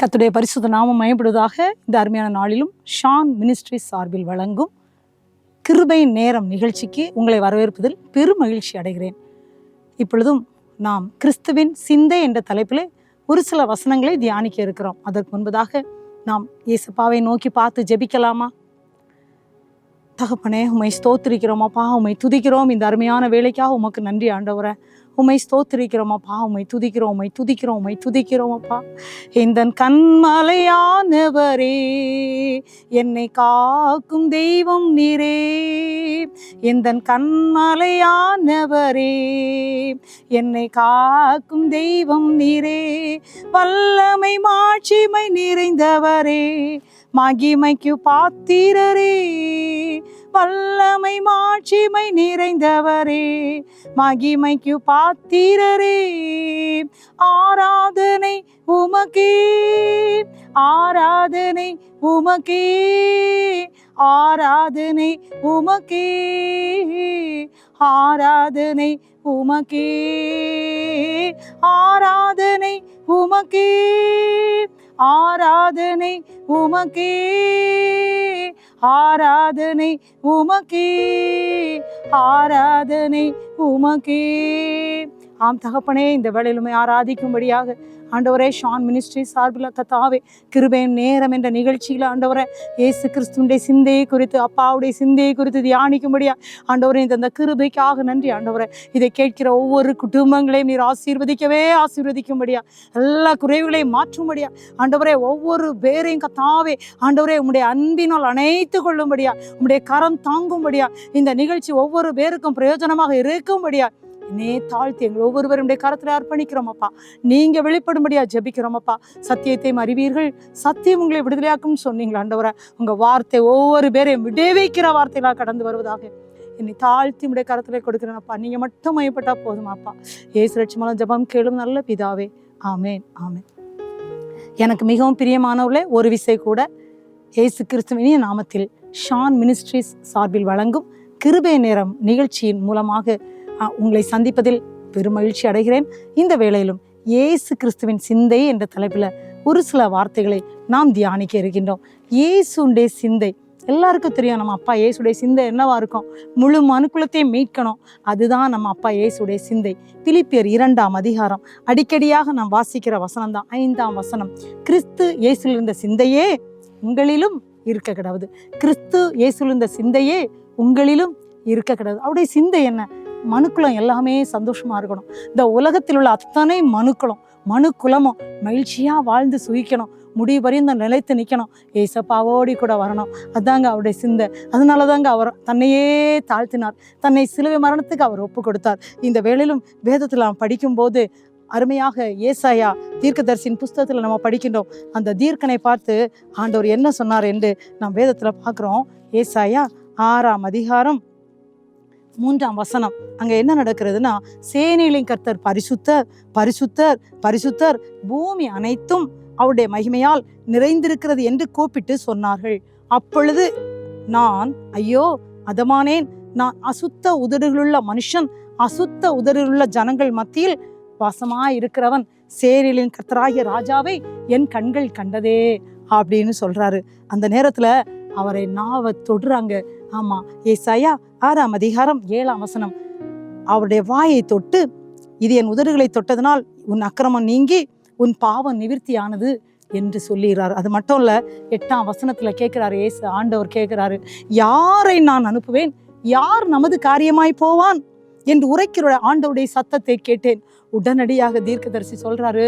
கர்த்தருடைய பரிசுத்த நாமம் மயப்படுவதாக. இந்த அருமையான நாளிலும் ஷான் மினிஸ்ட்ரி சார்பில் வழங்கும் கிருபை நேரம் நிகழ்ச்சிக்கு உங்களை வரவேற்பதில் பெரும் மகிழ்ச்சி அடைகிறேன். இப்பொழுதும் நாம் கிறிஸ்துவின் சிந்தை என்ற தலைப்பில் ஒரு சில வசனங்களை தியானிக்க இருக்கிறோம். அதற்கு முன்பதாக நாம் இயேசுப்பாவை நோக்கி பார்த்து ஜெபிக்கலாமா? தகப்பனே, உம்மை ஸ்தோத்திரிக்கிறோமாப்பா, உம்மை துதிக்கிறோம். இந்த அருமையான வேலைக்காக உமக்கு நன்றி ஆண்டவரே. உம்மை ஸ்தோத்திரிக்கிறோமாப்பா, உம்மை துதிக்கிறோமாப்பா. இந்த கண்மலையானவரே, என்னை காக்கும் தெய்வம் நீரே. இந்த கண்மலையானவரே, என்னை காக்கும் தெய்வம் நீரே. வல்லமை மாட்சிமை நிறைந்தவரே, மகிமைக்கு பாத்திரரே. வல்லமை மாட்சிமை நிறைந்தவரே, மகிமைக்கு பாத்திரரே. ஆராதனை உமக்கே, ஆராதனை உமக்கே, ஆராதனை உமக்கே, ஆராதனை உமக்கே, ஆராதனை உமக்கே, ஆராதனை உமக்கே, ஆராதனை உமக்கே, ஆராதனை உமக்கே. ஆம் தகப்பனே, இந்த வேளையிலுமே ஆராதிக்கும்படியாக ஆண்டவரே, ஷான் மினிஸ்ட்ரி சார்பில் கர்த்தாவே கிருபை நேரம் என்ற நிகழ்ச்சியில் ஆண்டவரே இயேசு கிறிஸ்துவினுடைய சிந்தையை குறித்து, அப்பாவுடைய சிந்தையை குறித்து தியானிக்கும்படியா ஆண்டவரே இந்த கிருபைக்காக நன்றி ஆண்டவரே. இதை கேட்கிற ஒவ்வொரு குடும்பங்களையும் நீர் ஆசீர்வதிக்கும்படியா, எல்லா குறைவுகளையும் மாற்றும்படியா ஆண்டவரே, ஒவ்வொரு பேரையும் கர்த்தாவே ஆண்டவரே உம்முடைய அன்பினால் அணைத்து கொள்ளும்படியா, உம்முடைய கரம் தாங்கும்படியா, இந்த நிகழ்ச்சி ஒவ்வொரு பேருக்கும் பிரயோஜனமாக இருக்கும்படியா தாழ்த்தி எங்கள் ஒவ்வொருவருடைய கரத்தில் அர்ப்பணிக்கிறோமப்பா. நீங்க வெளிப்படும்படியா ஜெபிக்கிறோமப்பா. சத்தியத்தையும் அறிவீர்கள், சத்தியம் உங்களை விடுதலையாக்கும் சொன்னீங்களா ஆண்டவரே. உங்க வார்த்தை ஒவ்வொரு பேரையும் விடுவிக்கிற வார்த்தைகளாக கடந்து வருவதாக என்னை தாழ்த்தி உடைய கரத்தில் கொடுக்கிறேனப்பா. நீங்க மட்டும் மையப்பட்டா போதுமாப்பா. இயேசு ரட்சமான ஜெபம் கேளும் நல்ல பிதாவே, ஆமேன் ஆமேன். எனக்கு மிகவும் பிரியமானவர்களே, ஒரு விசை கூட இயேசு கிறிஸ்துவின் நாமத்தில் ஷான் மினிஸ்ட்ரிஸ் சார்பில் வழங்கும் கிருபை நேரம் நிகழ்ச்சியின் மூலமாக உங்களை சந்திப்பதில் பெருமகிழ்ச்சி அடைகிறேன். இந்த வேளையிலும் இயேசு கிறிஸ்துவின் சிந்தை என்ற தலைப்பில் ஒரு சில வார்த்தைகளை நாம் தியானிக்க இருக்கின்றோம். இயேசுடைய சிந்தை எல்லாருக்கும் தெரியும். நம்ம அப்பா இயேசுடைய சிந்தை என்னவா இருக்கும்? முழு மனுக்குலத்தையும் மீட்கணும். அதுதான் நம்ம அப்பா இயேசுடைய சிந்தை. பிலிப்பியர் 2ஆம் அதிகாரம் அடிக்கடியாக நாம் வாசிக்கிற வசனம் தான் 5ஆம் வசனம். கிறிஸ்து இயேசுவில் இருந்த சிந்தையே உங்களிலும் இருக்க கிடவுது. கிறிஸ்து இயேசுவில் இருந்த சிந்தையே உங்களிலும் இருக்க கிடவுது. அவருடைய சிந்தை என்ன? மனுக்குலம் எல்லாமே சந்தோஷமா இருக்கணும். இந்த உலகத்தில் உள்ள அத்தனை மனுக்குலமும் மகிழ்ச்சியா வாழ்ந்து சுகிக்கணும். முடிவு வரையும் நிலைத்து நிற்கணும். ஏசப்பாவோடி கூட வரணும். அதாங்க அவருடைய சிந்தை. அதனாலதாங்க அவர் தன்னையே தாழ்த்தினார். தன்னை சிலுவை மரணத்துக்கு அவர் ஒப்பு கொடுத்தார். இந்த வேளையிலும் வேதத்தில் நாம் படிக்கும்போது அருமையாக ஏசாயா தீர்க்கதரிசியின் புஸ்தகத்தில் நம்ம படிக்கின்றோம். அந்த தீர்க்கனை பார்த்து ஆண்டவர் என்ன சொன்னார் என்று நாம் வேதத்தில் பார்க்குறோம். ஏசாயா 6ஆம் அதிகாரம் 3ஆம் வசனம். அங்க என்ன நடக்கிறதுனா, சேனைகளின் கர்த்தர் பரிசுத்தர் பரிசுத்தர் பரிசுத்தர், பூமி அனைத்தும் அவருடைய மகிமையால் நிறைந்திருக்கிறது என்று கூப்பிட்டு சொன்னார்கள். அப்பொழுது நான் ஐயோ அதமானேன், நான் அசுத்த உதடுகளுள்ள மனுஷன், அசுத்த உதடுகளுள்ள ஜனங்கள் மத்தியில் வாசமாயிருக்கிறவன், சேனைகளின் கர்த்தராகிய ராஜாவை என் கண்கள் கண்டதே அப்படின்னு சொல்றாரு. அந்த நேரத்துல அவரை நாவ தொடுறாங்க. ஆமா, ஏசாயா 6ஆம் அதிகாரம் 7ஆம் வசனம். அவருடைய வாயை தொட்டு, இது என் உதடுகளை தொட்டதனால் உன் அக்கிரமம் நீங்கி உன் பாவம் நிவிர்த்தியானது என்று சொல்லுகிறார். அது மட்டும் இல்ல, 8ஆம் வசனத்துல கேட்கிறாரு ஏசு ஆண்டவர் கேட்கிறாரு, யாரை நான் அனுப்புவேன்? யார் நமது காரியமாய் போவான் என்று உரைக்கிற ஆண்டவருடைய சத்தத்தை கேட்டேன். உடனடியாக தீர்க்கதரிசி சொல்றாரு,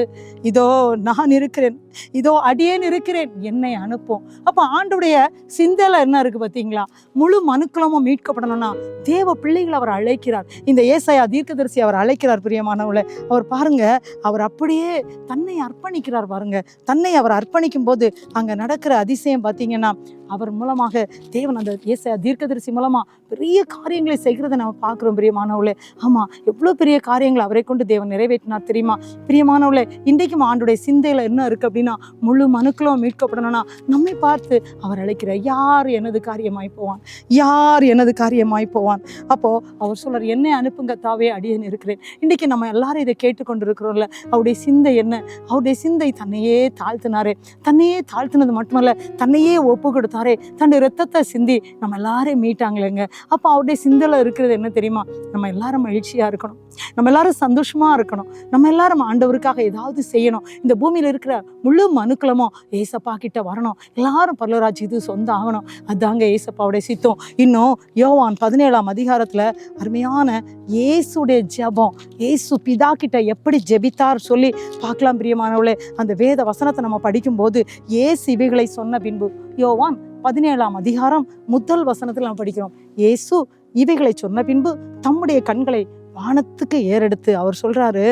இதோ நான் இருக்கிறேன், இதோ அடியேன் இருக்கிறேன், என்னை அனுப்பும். அப்ப ஆண்டவுடைய சிந்தையில என்ன இருக்கு பார்த்தீங்களா? முழு மனுக்குலமும் மீட்கப்படணும்னா தேவ பிள்ளைகள் அவர் அழைக்கிறார். இந்த ஏசாயா தீர்க்கதரிசி அவர் அழைக்கிறார். பிரியமானவளை, அவர் பாருங்க, அவர் அப்படியே தன்னை அர்ப்பணிக்கிறார். பாருங்க, தன்னை அவர் அர்ப்பணிக்கும் போது அங்க நடக்கிற அதிசயம் பார்த்தீங்கன்னா, அவர் மூலமாக தேவன் அந்த ஏசாயா தீர்க்கதரிசி மூலமா பெரிய காரியங்களை செய்கிறத நம்ம பார்க்கிறோம். பிரியமானவளே, ஆமா, எவ்வளவு பெரிய காரியங்கள் அவரை கொண்டு தேவன் நிறைவேற்றினார் தெரியுமா? பிரியமானவர்களே, இன்றைக்கும் ஆண்டுடைய சிந்தையில என்ன இருக்கு அப்படின்னா, முழு மனுக்களும் மீட்கப்படணும்னா நம்மை பார்த்து அவர் அழைக்கிற யார் எனது காரியமாய் போவான், யார் எனது காரியமாய் போவான். அப்போ அவர் சொல்றார், என்னை அனுப்புங்க தாவே, அடியேன் இருக்கிறேன். இன்றைக்கு நம்ம எல்லாரும் இதை கேட்டுக்கொண்டு இருக்கிறோம்ல, அவருடைய சிந்தை என்ன? அவருடைய சிந்தை தன்னையே தாழ்த்தினாரே. தன்னையே தாழ்த்தினது மட்டுமல்ல, தன்னையே ஒப்பு கொடுத்தாரே, தன்னுடைய ரத்தத்தை சிந்தி நம்ம எல்லாரையும் மீட்டாங்களேங்க. அப்போ அவருடைய சிந்தையில் இருக்கிறது என்ன தெரியுமா? நம்ம எல்லாரும் மகிழ்ச்சியாக இருக்கணும், நம்ம எல்லாரும் சந்தோஷமாக இருக்கணும், நம்ம எல்லாரும் ஆண்டவருக்காக ஏதாவது செய்யணும். இந்த பூமியில் இருக்கிற முழு மனுக்களமும் ஏசப்பா கிட்ட வரணும், எல்லாரும் பரலோகராஜ்யத்துக்கு இது சொந்தம் ஆகணும். அதுதாங்க ஏசப்பாவுடைய சித்தம். இன்னும் யோவான் 17ஆம் அதிகாரத்தில் அருமையான இயேசுடைய ஜெபம், இயேசு பிதா கிட்ட எப்படி ஜெபித்தார் சொல்லி பார்க்கலாம் பிரியமானவர்களே. அந்த வேத வசனத்தை நம்ம படிக்கும்போது இயேசு இவைகளை சொன்ன பின்பு, யோவான் 17ஆம் அதிகாரம் முதல் வசனத்தில் நம்ம படிக்கிறோம், இயேசு இவைகளை சொன்ன பின்பு தம்முடைய கண்களை வானத்துக்கு ஏறெடுத்து அவர் சொல்றாரு,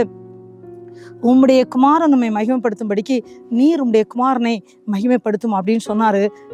உம்முடைய குமாரன் நம்மை மகிமைப்படுத்தும்படிக்கு நீர் உம்முடைய குமாரனை மகிமைப்படுத்தும் அப்படின்னு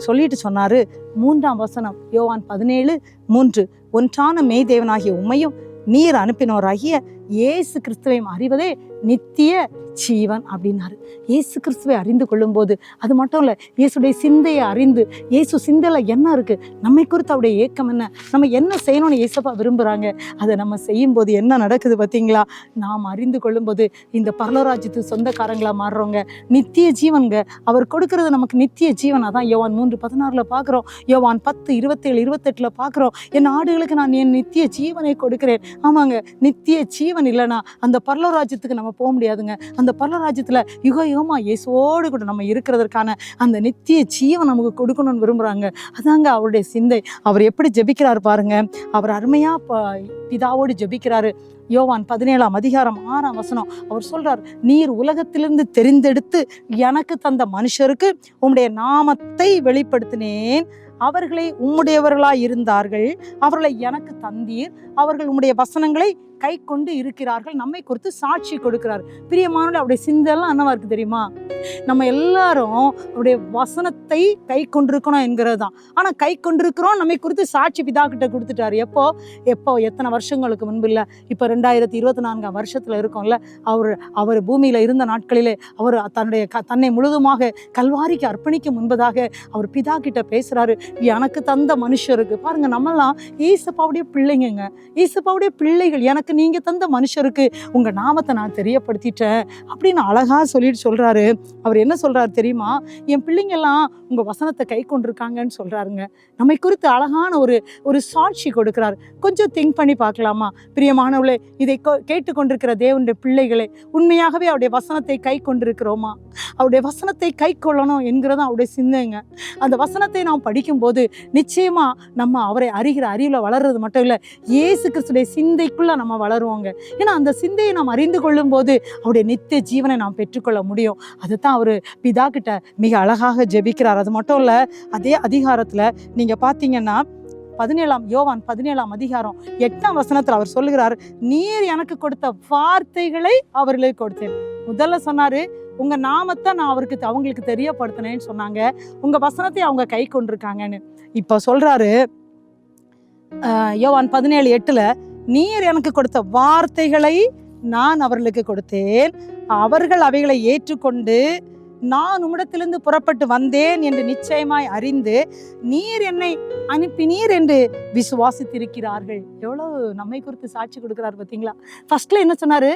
சொல்லிட்டு சொன்னாரு. 3ஆம் வசனம் யோவான் 17:3, ஒன்றான மெய்தேவனாகிய உம்மையும் நீர் அனுப்பினோராகிய இயேசு கிறிஸ்துவையும் அறிவதே நித்திய ஜீவன் அப்படின்னாரு. இயேசு கிறிஸ்துவை அறிந்து கொள்ளும் போது அது மட்டும் இல்லை, இயேசுடைய சிந்தையை அறிந்து, இயேசு சிந்தையில் என்ன இருக்கு, நம்மை குறித்து அவருடைய ஏக்கம் என்ன, நம்ம என்ன செய்யணும்னு இயேசப்பா விரும்புகிறாங்க, அதை நம்ம செய்யும்போது என்ன நடக்குது பார்த்தீங்களா? நாம் அறிந்து கொள்ளும்போது இந்த பரலோகராஜ்யத்துக்கு சொந்தக்காரங்களா மாறுறவங்க, நித்திய ஜீவன்க அவர் கொடுக்கறது நமக்கு நித்திய ஜீவன். அதான் யோவான் 3:16 பார்க்குறோம், யோவான் 10:27-28 பார்க்குறோம், என் ஆடுகளுக்கு நான் என் நித்திய ஜீவனை கொடுக்கிறேன். ஆமாங்க, நித்திய ஜீவன் இல்லைன்னா அந்த பரலோகராஜ்யத்துக்கு நம்ம போக முடியாதுங்க. அந்த பரலோகராஜ்யத்தில் யுக யுகமா இயேசுவோடு கூட நம்ம இருக்கிறதற்கான அந்த நித்திய ஜீவன் நமக்கு கொடுக்கணும்னு விரும்புகிறாங்க. அதாங்க அவருடைய சிந்தை. அவர் எப்படி ஜெபிக்கிறார் பாருங்க, அவர் அருமையா பிதாவோடு ஜெபிக்கிறாரு. யோவான் 17ஆம் அதிகாரம் 6ஆம் வசனம் அவர் சொல்றார், நீர் உலகத்திலிருந்து தெரிந்தெடுத்து எனக்கு தந்த மனுஷருக்கு உம்முடைய நாமத்தை வெளிப்படுத்தினேன், அவர்களை உம்முடையவர்களாய் இருந்தார்கள், அவர்களை எனக்கு தந்தீர், அவர்கள் உம்முடைய வசனங்களை கை கொண்டு இருக்கிறார்கள், நம்மை குறித்து சாட்சி கொடுக்கிறார். பிரியமானவர்களே, அவருடைய சிந்தெல்லாம் என்னவா இருக்கு தெரியுமா? நம்ம எல்லாரும் அவருடைய வசனத்தை கை கொண்டிருக்கணும் என்கிறது தான். ஆனால் கை கொண்டிருக்கிறோம், நம்மை குறித்து சாட்சி பிதா கிட்ட கொடுத்துட்டாரு. எப்போ எத்தனை வருஷங்களுக்கு முன்பு இல்லை, இப்போ 2024 வருஷத்தில் இருக்கோம்ல, அவர் பூமியில் இருந்த நாட்களிலே அவர் தன்னை முழுதுமாக கல்வாரிக்கு அர்ப்பணிக்க முன்பதாக அவர் பிதா கிட்ட பேசுறாரு. எனக்கு தந்த மனுஷருக்கு பாருங்க, நம்மெல்லாம் ஏசப்பாவுடைய பிள்ளைங்க, ஏசப்பாவுடைய பிள்ளைகள், எனக்கு நீங்க தந்த மனுஷருக்கு உங்க நாமத்தை நான் தெரியப்படுத்திட்டேன் அப்படின்னு அழகா சொல்றாரு. அவர் என்ன சொல்றாரு தெரியுமா? என் பிள்ளைங்க எல்லாம் உங்க வசனத்தை கை கொண்டிருக்காங்கன்னு சொல்றாருங்க. நம்மை குறித்து அழகான ஒரு சாட்சி கொடுக்கிறார். கொஞ்சம் திங்க் பண்ணி பார்க்கலாமா பிரியமானவர்களே? இதை கேட்டுக்கொண்டிருக்கிற தேவனுடைய பிள்ளைகளே, உண்மையாகவே அவருடைய வசனத்தை கை கொண்டிருக்கிறோமா? அவருடைய வசனத்தை கை கொள்ளணும் என்கிறதா அவருடைய சிந்தைங்க. அந்த வசனத்தை நாம் படிக்கும்போது நிச்சயமா நம்ம அவரை அறிகிற அறிவில் வளர்றது மட்டும் இல்லை, இயேசு கிறிஸ்துடைய சிந்தைக்குள்ள நம்ம வளருவோங்க. ஏன்னா அந்த சிந்தையை நாம் அறிந்து கொள்ளும் போது அவருடைய நித்திய ஜீவனை நாம் பெற்றுக்கொள்ள முடியும். அதுதான் அவர் பிதா கிட்ட மிக அழகாக ஜெபிக்கிறார். அது மட்டும் இல்லை, அதே அதிகாரத்தில் நீங்க பார்த்தீங்கன்னா யோவான் 17ஆம் அதிகாரம் 8ஆம் வசனத்தில் அவர் சொல்லுகிறார், நீர் எனக்கு கொடுத்த வார்த்தைகளை அவர்களுக்கு கொடுத்தேன். முதல்ல சொன்னாரு, உங்க நாமத்தை நான் அவங்களுக்கு தெரியப்படுத்தினேன்னு சொன்னாங்க, உங்க வசனத்தை அவங்க கை கொண்டிருக்காங்கன்னு. இப்போ சொல்றாரு யோவான் 17:8, நீர் எனக்கு கொடுத்த வார்த்தைகளை நான் அவர்களுக்கு கொடுத்தேன், அவர்கள் அவைகளை ஏற்றுக்கொண்டு நான் உம்மிடத்திலிருந்து புறப்பட்டு வந்தேன் என்று நிச்சயமாய் அறிந்து நீர் என்னை அனுப்பினீர் என்று விசுவாசித்திருக்கிறார்கள். எவ்வளவு நம்மை குறித்து சாட்சி கொடுக்கிறார் பார்த்தீங்களா? ஃபர்ஸ்ட்ல என்ன சொன்னாரு?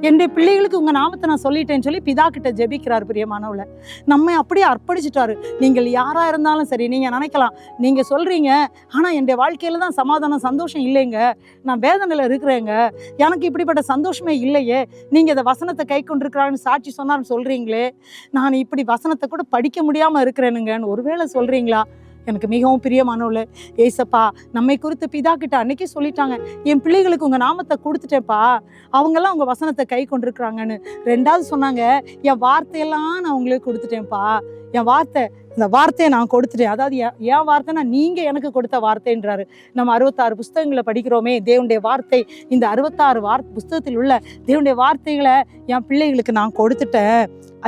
என்னுடைய பிள்ளைகளுக்கு உங்க நாமத்தை நான் சொல்லிட்டேன்னு சொல்லி பிதா கிட்ட ஜெபிக்கிறார். பிரியமானவள, நம்மை அப்படியே அர்ப்பணிச்சுட்டாரு. நீங்கள் யாரா இருந்தாலும் சரி, நீங்க நினைக்கலாம், நீங்க சொல்றீங்க ஆனா என்னுடைய வாழ்க்கையில தான் சமாதானம் சந்தோஷம் இல்லைங்க, நான் வேதனையில இருக்கிறேங்க, எனக்கு இப்படிப்பட்ட சந்தோஷமே இல்லையே, நீங்க இந்த வசனத்தை கை கொண்டிருக்கிறான்னு சாட்சி சொன்னான்னு சொல்றீங்களே, நான் இப்படி வசனத்தை கூட படிக்க முடியாம இருக்கிறேனுங்கன்னு ஒருவேளை சொல்றீங்களா? எனக்கு மிகவும் பிரியமானவளே, ஏசப்பா நம்மை குறித்து பிதா கிட்ட அன்னைக்கு சொல்லிட்டாங்க, என் பிள்ளைகளுக்கு உங்க நாமத்தை கொடுத்துட்டேன்ப்பா, அவங்கெல்லாம் உங்க வசனத்தை கை கொண்டிருக்கிறாங்கன்னு. ரெண்டாவது சொன்னாங்க, என் வார்த்தையெல்லாம் நான் உங்களுக்கு கொடுத்துட்டேன்ப்பா, என் வார்த்தை இந்த வார்த்தையை நான் கொடுத்துட்டேன். அதாவது என் வார்த்தைன்னா நீங்கள் எனக்கு கொடுத்த வார்த்தைன்றாரு. நம்ம 66 புஸ்தகங்களை படிக்கிறோமே, தேவனுடைய வார்த்தை. இந்த 66 புஸ்தகத்தில் உள்ள தேவனுடைய வார்த்தைகளை என் பிள்ளைகளுக்கு நான் கொடுத்துட்டேன்.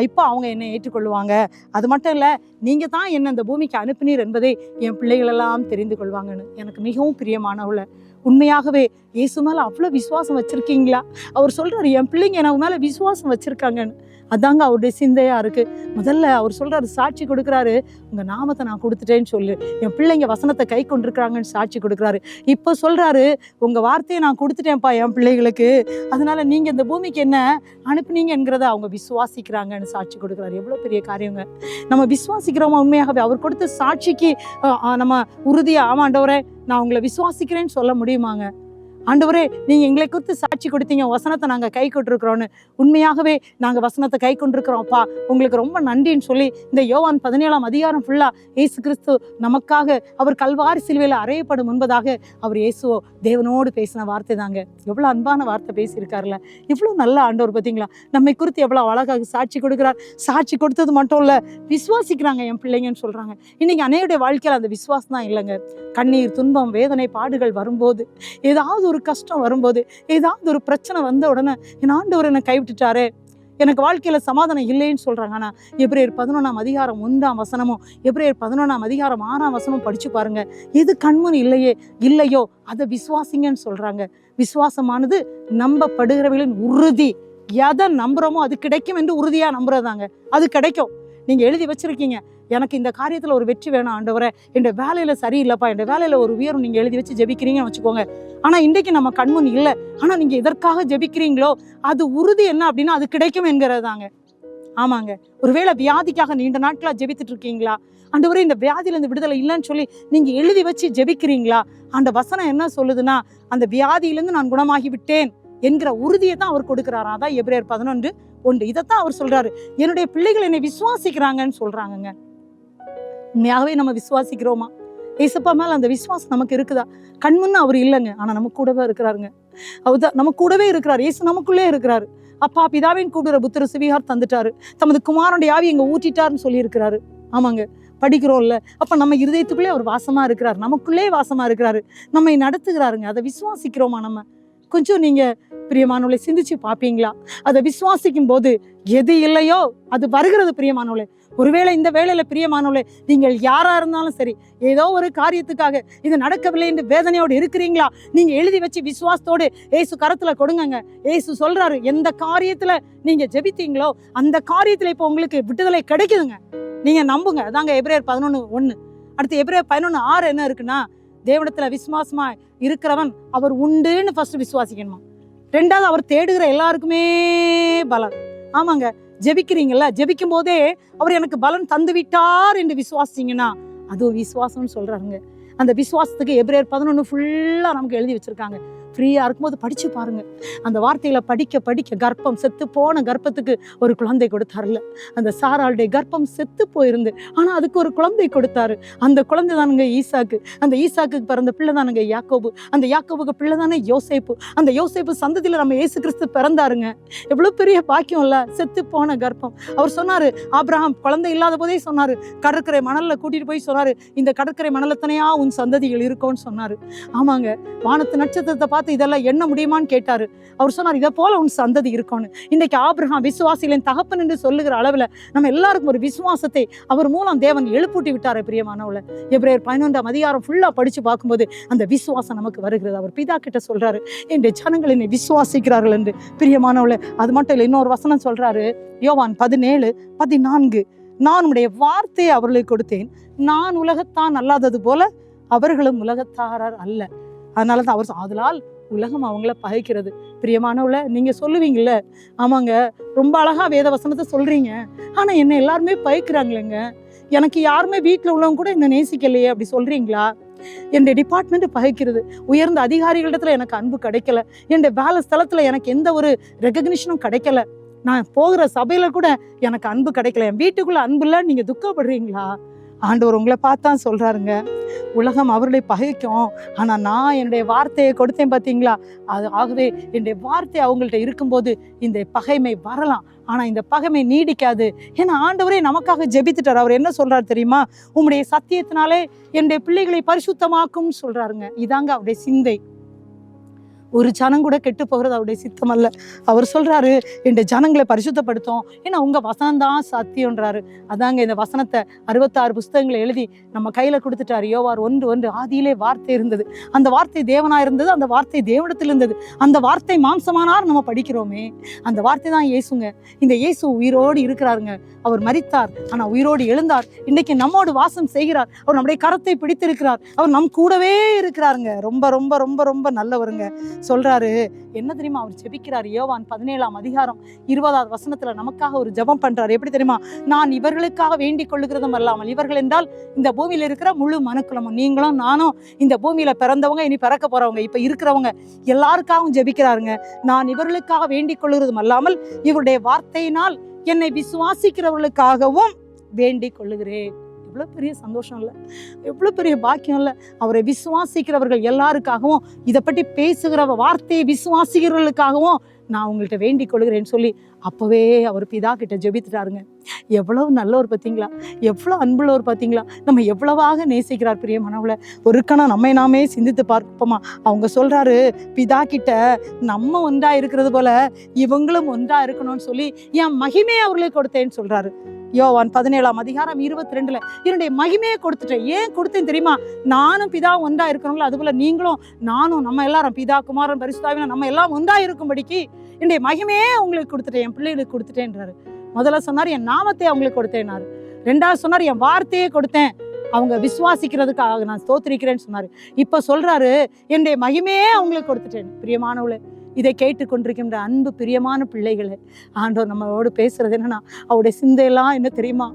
இப்போ அவங்க என்னை ஏற்றுக்கொள்வாங்க. அது மட்டும் இல்லை, நீங்கள் தான் என்னை இந்த பூமிக்கு அனுப்பினீர் என்பதை என் பிள்ளைகளெல்லாம் தெரிந்து கொள்வாங்கன்னு. எனக்கு மிகவும் பிரியமானவள, உண்மையாகவே இயேசு மேலே அவ்வளோ விசுவாசம் வச்சுருக்கீங்களா? அவர் சொல்கிறாரு, என் பிள்ளைங்க எனக்கு மேலே விசுவாசம் வச்சுருக்காங்கன்னு. அதாங்க அவருடைய சிந்தையாக இருக்குது. முதல்ல அவர் சொல்கிறாரு, சாட்சி கொடுக்குறாரு, உங்கள் நாமத்தை நான் கொடுத்துட்டேன்னு சொல்லு, என் பிள்ளைங்க வசனத்தை கை கொண்டிருக்கிறாங்கன்னு சாட்சி கொடுக்குறாரு. இப்போ சொல்கிறாரு, உங்கள் வார்த்தையை நான் கொடுத்துட்டேன்ப்பா என் பிள்ளைகளுக்கு, அதனால நீங்கள் இந்த பூமிக்கு என்ன அனுப்புனீங்கிறத அவங்க விசுவாசிக்கிறாங்கன்னு சாட்சி கொடுக்குறாரு. எவ்வளோ பெரிய காரியங்க! நம்ம விசுவாசிக்கிறோமா உண்மையாகவே? அவர் கொடுத்த சாட்சிக்கு நம்ம உறுதியாக, ஆமாம் ஆண்டவரே நான் உங்களை விசுவாசிக்கிறேன்னு சொல்ல முடியுமாங்க? ஆண்டவரே நீங்கள் எங்களை குறித்து சாட்சி கொடுத்தீங்க, வசனத்தை நாங்கள் கை கொண்டிருக்கிறோன்னு. உண்மையாகவே நாங்கள் வசனத்தை கை கொண்டிருக்கிறோம்ப்பா, உங்களுக்கு ரொம்ப நன்றின்னு சொல்லி இந்த யோவான் 17ஆம் அதிகாரம் ஃபுல்லாக இயேசு கிறிஸ்து நமக்காக அவர் கல்வாரி சிலுவையில் அறையப்படும் முன்பதாக அவர் இயேசுவோ தேவனோடு பேசின வார்த்தை தாங்க. எவ்வளோ அன்பான வார்த்தை பேசியிருக்காருல்ல, இவ்வளோ நல்ல ஆண்டவர் பார்த்தீங்களா? நம்மை குறித்து எவ்வளோ அழகாக சாட்சி கொடுக்குறார். சாட்சி கொடுத்தது மட்டும் இல்லை, விசுவாசிக்கிறாங்க என் பிள்ளைங்கன்னு சொல்கிறாங்க. இன்றைக்கி அனைவருடைய வாழ்க்கையில் அந்த விசுவாசம் தான் இல்லைங்க. கண்ணீர், துன்பம், வேதனை, பாடுகள் வரும்போது, ஏதாவது ஒரு கஷ்டம் வரும்போது, ஏதாவது ஒரு பிரச்சனை வந்த உடனே என் ஆண்டவர் என்னை கைவிட்டுட்டாரே, எனக்கு வாழ்க்கையில் சமாதானம் இல்லைன்னு சொல்கிறாங்க. ஆனால் எபிரேயர் 11ஆம் அதிகாரம் 1ஆம் வசனமும் எபிரேயர் 11ஆம் அதிகாரம் 6ஆம் வசனமும் படித்து பாருங்க. எது கண்முன் இல்லையோ அதை விசுவாசிங்கன்னு சொல்கிறாங்க. விசுவாசமானது நம்பப்படுகிறவர்களின் உறுதி. எதை நம்புகிறோமோ அது கிடைக்கும் என்று உறுதியாக நம்புறதாங்க. அது கிடைக்கும். நீங்கள் எழுதி வச்சுருக்கீங்க, எனக்கு இந்த காரியத்தில் ஒரு வெற்றி வேணும் ஆண்டவரே, என் வேலையில் சரியில்லைப்பா, என் வேலையில் ஒரு உயர்வு நீங்கள் எழுதி வச்சு ஜெபிக்கிறீங்கன்னு வச்சுக்கோங்க. ஆனால் இன்றைக்கு நம்ம கண்முன் இல்லை, ஆனால் நீங்கள் எதற்காக ஜெபிக்கிறீங்களோ அது உறுதி என்ன அப்படின்னா அது கிடைக்கும் என்கிறது தாங்க. ஆமாங்க. ஒருவேளை வியாதிக்காக நீண்ட நாட்களாக ஜெபித்துட்டு இருக்கீங்களா? ஆண்டவரே இந்த வியாதியிலேருந்து விடுதலை இல்லைன்னு சொல்லி நீங்கள் எழுதி வச்சு ஜெபிக்கிறீங்களா? அந்த வசனம் என்ன சொல்லுதுன்னா, அந்த வியாதியிலேருந்து நான் குணமாகி விட்டேன் என்கிற உறுதியை தான் அவர் கொடுக்குறாரா. அதான் எபிரேயர் 11:1. இதைத்தான் அவர் சொல்றாரு, என்னுடைய பிள்ளைகள் என்னை விசுவாசிக்கிறாங்கன்னு சொல்றாங்கங்க. உண்மையாகவே நம்ம விசுவாசிக்கிறோமா? ஏசப்பா மேல அந்த விசுவாசம் நமக்கு இருக்குதா? கண்முன்னு அவர் இல்லைங்க, ஆனா நம்ம கூடவே இருக்கிறாருங்க. அவர்தான் நம்ம கூடவே இருக்கிறார். ஏசு நமக்குள்ளே இருக்கிறாரு. அப்பா பிதாவின் கூடுற புத்திர சுவிகார் தந்துட்டாரு, தமது குமாரனுடைய ஆவி எங்க ஊற்றிட்டாருன்னு சொல்லி இருக்கிறாரு. ஆமாங்க, படிக்கிறோம்ல. அப்ப நம்ம இருதயத்துக்குள்ளே அவர் வாசமா இருக்கிறார், நமக்குள்ளே வாசமா இருக்கிறாரு, நம்மை நடத்துகிறாருங்க. அதை விசுவாசிக்கிறோமா? நம்ம கொஞ்சம் நீங்க பிரியமானவளை சிந்திச்சு பார்ப்பீங்களா? அதை விசுவாசிக்கும் போது எது இல்லையோ அது வருகிறது பிரியமானவளே. ஒருவேளை இந்த வேளையில பிரியமானவளே, நீங்கள் யாரா இருந்தாலும் சரி, ஏதோ ஒரு காரியத்துக்காக இது நடக்கவில்லை என்று வேதனையோடு இருக்கிறீங்களா? நீங்க எழுதி வச்சு விசுவாசத்தோடு ஏசு கரத்துல கொடுங்கங்க. ஏசு சொல்றாரு, எந்த காரியத்துல நீங்க ஜெபித்தீங்களோ அந்த காரியத்துல இப்போ உங்களுக்கு விடுதலை கிடைக்குதுங்க. நீங்க நம்புங்க. அதாங்க எபிரேயர் 11:1. அடுத்து எபிரேயர் 11:6 என்ன இருக்குன்னா, தேவனிடத்துல விசுவாசமா இருக்கிறவன் அவர் உண்டுன்னு ஃபர்ஸ்ட் விசுவாசிக்கணுமா. ரெண்டாவது, அவர் தேடுகிற எல்லாருக்குமே பலன். ஆமாங்க, ஜெபிக்கிறீங்கல்ல, ஜெபிக்கும் போதே அவர் எனக்கு பலன் தந்து விட்டார் என்று விசுவாசிங்கன்னா அதுவும் விசுவாசம்னு சொல்றாருங்க. அந்த விசுவாசத்துக்கு எபிரேயர் 11 ஃபுல்லா நமக்கு எழுதி வச்சிருக்காங்க. ஃப்ரீயாக இருக்கும்போது படித்து பாருங்கள். அந்த வார்த்தைகளை படிக்க படிக்க கர்ப்பம் செத்து போன கர்ப்பத்துக்கு ஒரு குழந்தை கொடுத்தாருல. அந்த சாராளுடைய கர்ப்பம் செத்து போயிருந்து, ஆனால் அதுக்கு ஒரு குழந்தை கொடுத்தாரு. அந்த குழந்தை தானுங்க ஈசாக்கு. அந்த ஈசாக்குக்கு பிறந்த பிள்ளை தானுங்க யாக்கோபு. அந்த யாக்கோபுக்கு பிள்ளை தானே யோசேப்பு. அந்த யோசேப்பு சந்ததியில் நம்ம இயேசு கிறிஸ்து பிறந்தாருங்க. எவ்வளோ பெரிய பாக்கியம் இல்லை? செத்து போன கர்ப்பம். அவர் சொன்னார், ஆபிரகாம் குழந்தை இல்லாத போதே சொன்னார், கடற்கரை மணலில் கூட்டிகிட்டு போய் சொன்னார், இந்த கடற்கரை மணலத்தனையா உன் சந்ததிகள் இருக்கும்னு சொன்னார். ஆமாங்க, வானத்து நட்சத்திரத்தை பார்த்து இதெல்லாம் என்ன முடியுமான்னு கேட்டாரு. அவர் சொன்னார், இதை போல உன் சந்ததி இருக்கும்னு. இன்றைக்கு ஆபிரகாம் விசுவாசிகளின் தகப்பன் என்று சொல்லுகிற அளவில் நம்ம எல்லாருக்கும் ஒரு விசுவாசத்தை அவர் மூலம் தேவன் எழுப்பூட்டி விட்டாரு. பிரியமானவள, எபிரேயர் 11ஆம் அதிகாரம் ஃபுல்லா படிச்சு பார்க்கும்போது அந்த விசுவாசம் நமக்கு வருகிறது. அவர் பிதா கிட்ட சொல்றாரு, என் ஜனங்கள் என்னை விசுவாசிக்கிறார்கள் என்று. பிரியமானவள, அது மட்டும் இல்லை, இன்னொரு வசனம் சொல்றாரு, யோவான் 17:14. நான் உடைய வார்த்தையை அவர்களுக்கு கொடுத்தேன், நான் உலகத்தான் அல்லாதது போல அவர்களும் உலகத்தாரார் அல்ல. அதனாலதான் அவர் அதனால் உலகம் அவங்கள பகைக்கிறது. பிரியமானவள, நீங்க சொல்லுவீங்கல்ல, ஆமாங்க ரொம்ப அழகா வேத வசனத்தை சொல்றீங்க, ஆனா என்ன எல்லாருமே பகைக்கிறாங்களேங்க, எனக்கு யாருமே வீட்டில் உள்ளவங்க கூட என்ன நேசிக்கலையே அப்படி சொல்றீங்களா? என் டிபார்ட்மெண்ட் பகைக்கிறது, உயர்ந்த அதிகாரிகளிடத்துல எனக்கு அன்பு கிடைக்கல, என் வேலை ஸ்தலத்துல எனக்கு எந்த ஒரு ரெகக்னிஷனும் கிடைக்கல, நான் போகிற சபையில கூட எனக்கு அன்பு கிடைக்கல, என் வீட்டுக்குள்ள அன்பு இல்லை, நீங்க துக்கப்படுறீங்களா? ஆண்டவர் உங்களை பார்த்தான் சொல்றாருங்க, உலகம் அவருடைய பகைக்கும், ஆனா நான் என்னுடைய வார்த்தையை கொடுத்தேன் பார்த்தீங்களா, அது ஆகவே என்னுடைய வார்த்தை அவங்கள்ட்ட இருக்கும்போது இந்த பகைமை வரலாம், ஆனா இந்த பகைமை நீடிக்காது. ஏன்னா ஆண்டவரே நமக்காக ஜெபித்துட்டார். அவர் என்ன சொல்றாரு தெரியுமா, உம்முடைய சத்தியத்தினாலே என்னுடைய பிள்ளைகளை பரிசுத்தமாக்கும் சொல்றாருங்க. இதாங்க அவருடைய சிந்தை. ஒரு ஜனம் கூட கெட்டு போகிறது அவருடைய சித்தம் அல்ல. அவர் சொல்றாரு, என் ஜனங்களை பரிசுத்தப்படுத்தும், ஏன்னா உங்க வசனம் தான் சத்தியம்ன்றாரு. அதாங்க இந்த வசனத்தை 66 புஸ்தகங்களை எழுதி நம்ம கையில கொடுத்துட்டாரு. யோவார் 1:1, ஆதியிலே வார்த்தை இருந்தது, அந்த வார்த்தை தேவனா இருந்தது, அந்த வார்த்தை தேவனிடத்தில் இருந்தது, அந்த வார்த்தை மாம்சமானார் நம்ம படிக்கிறோமே, அந்த வார்த்தை தான் இயேசுங்க. இந்த இயேசு உயிரோடு இருக்கிறாருங்க. அவர் மரித்தார், ஆனா உயிரோடு எழுந்தார். இன்னைக்கு நம்மோடு வாசம் செய்கிறார். அவர் நம்முடைய கரத்தை பிடித்திருக்கிறார். அவர் நம் கூடவே இருக்கிறாருங்க. ரொம்ப ரொம்ப ரொம்ப ரொம்ப நல்லவருங்க. சொல்றாரு என்ன தெரியுமா, அவர் ஜெபிக்கிறார். யோவான் 17:20 வசனத்துல நமக்காக ஒரு ஜெபம் பண்றாரு. எப்படி தெரியுமா, நான் இவர்களுக்காக வேண்டிக் கொள்ளுகிறதும் அல்லாமல், இவர்கள் என்றால் இந்த பூமியில இருக்கிற முழு மனுக்குலமும், நீங்களும் நானும், இந்த பூமியில பிறந்தவங்க, இனி பிறக்க போறவங்க, இப்ப இருக்கிறவங்க எல்லாருக்காகவும் ஜெபிக்கிறாருங்க. நான் இவர்களுக்காக வேண்டிக் கொள்ளுகிறதும் அல்லாமல் இவருடைய வார்த்தையினால் என்னை விசுவாசிக்கிறவர்களுக்காகவும் வேண்டிக் கொள்ளுகிறேன். எவ்வளோ பெரிய சந்தோஷம் இல்லை, எவ்வளோ பெரிய பாக்கியம் இல்லை. அவரை விசுவாசிக்கிறவர்கள் எல்லாருக்காகவும், இதை பற்றி பேசுகிற வார்த்தையை விசுவாசிக்கிறவர்களுக்காகவும் நான் உங்கள்கிட்ட வேண்டிக் கொள்கிறேன்னு சொல்லி அப்போவே அவர் பிதா கிட்ட ஜெபித்துட்டாருங்க. எவ்வளவு நல்லவர் பார்த்தீங்களா, எவ்வளோ அன்புள்ளவர் பார்த்தீங்களா, நம்ம எவ்வளவாக நேசிக்கிறார் பிரியமானவளை. ஒரு கணம் நம்மை நாமே சிந்தித்து பார்ப்போமா. அவங்க சொல்றாரு, பிதா கிட்ட நம்ம ஒன்றா இருக்கிறது போல இவங்களும் ஒன்றா இருக்கணும்னு சொல்லி என் மகிமையை அவர்களுக்கு கொடுத்தேன்னு சொல்றாரு. யோவான் 17:22 என்னுடைய மகிமையை கொடுத்துட்டேன். ஏன் கொடுத்தேன் தெரியுமா, நானும் பிதா ஒன்றா இருக்கணுங்களா, அதுபோல நீங்களும் நானும், நம்ம எல்லாரும் பிதா குமாரன் பரிசுத்தாவியும் நம்ம எல்லாம் ஒன்றா இருக்கும்படிக்கு என்னுடைய மகிமையே உங்களுக்கு கொடுத்துட்டேன், என் பிள்ளைகளுக்கு கொடுத்துட்டேன்றாரு. முதல்ல சொன்னார் என் நாமத்தை அவங்களுக்கு கொடுத்தேன்னாரு. ரெண்டாவது சொன்னார் என் வார்த்தையே கொடுத்தேன், அவங்க விசுவாசிக்கிறதுக்காக நான் ஸ்தோத்திரிக்கிறேன்னு சொன்னாரு. இப்ப சொல்றாரு என்னுடைய மகிமையே அவங்களுக்கு கொடுத்துட்டேன். பிரியமானவளே, இதை கேட்டுக்கொண்டிருக்கின்ற அன்பு பிரியமான பிள்ளைகளே, ஆண்டவர் நம்மளோடு பேசுறது என்னன்னா, அவருடைய சிந்தையெல்லாம் என்ன தெரியுமா,